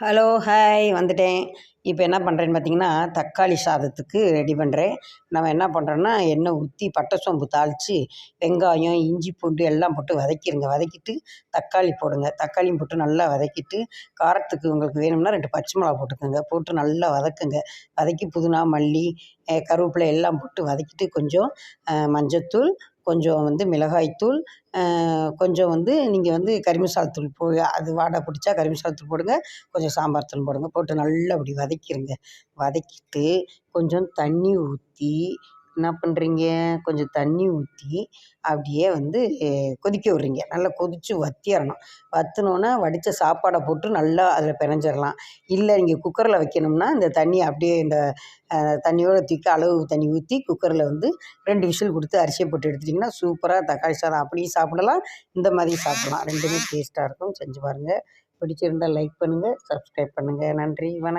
Hello hi வந்துட்டேன். இப்போ என்ன பண்ணுறேன்னு பார்த்தீங்கன்னா, தக்காளி சாதத்துக்கு ரெடி பண்ணுறேன். நம்ம என்ன பண்ணுறோன்னா, எண்ணெய் ஊற்றி பட்டை சோம்பு தாளித்து வெங்காயம், இஞ்சி, பூண்டு எல்லாம் போட்டு வதக்கிடுங்க. வதக்கிட்டு தக்காளி போடுங்க. தக்காளியும் போட்டு நல்லா வதக்கிட்டு, காரத்துக்கு உங்களுக்கு வேணும்னா 2 பச்சை மிளகா போட்டுக்கோங்க. போட்டு நல்லா வதக்குங்க. வதக்கி புதினா, மல்லி, கருவேப்பிலை எல்லாம் போட்டு வதக்கிட்டு கொஞ்சம் மஞ்சத்தூள், கொஞ்சம் மிளகாய்த்தூள், கொஞ்சம் நீங்கள் கறி மசாலா தூள் அது வாடை பிடிச்சா கறி மசாலா தூள் போடுங்க. கொஞ்சம் சாம்பார் தூள் போடுங்க. போட்டு நல்லா அப்படி வதக்கிடுங்க. வதக்கிட்டு கொஞ்சம் தண்ணி ஊற்றி என்ன பண்ணுறீங்க, கொஞ்சம் தண்ணி ஊற்றி அப்படியே கொதிக்க விட்றீங்க. நல்லா கொதித்து வற்றிரணும். வற்றினோன்னே வடித்த சாப்பாடை போட்டு நல்லா அதில் பெனஞ்சிடலாம். இல்லை நீங்கள் குக்கரில் வைக்கணும்னா இந்த தண்ணியை அப்படியே இந்த தண்ணியோடு தூக்கி அளவு தண்ணி ஊற்றி குக்கரில் 2 விசில் கொடுத்து அரிசியை போட்டு எடுத்துட்டிங்கன்னா சூப்பராக தக்காளி சாதம் அப்படியும் சாப்பிடலாம், இந்த மாதிரி சாப்பிடலாம். ரெண்டுமே டேஸ்ட்டாக இருக்கும். செஞ்சு பாருங்கள். பிடிச்சிருந்தால் லைக் பண்ணுங்கள், சப்ஸ்கிரைப் பண்ணுங்கள். நன்றி, வணக்கம்.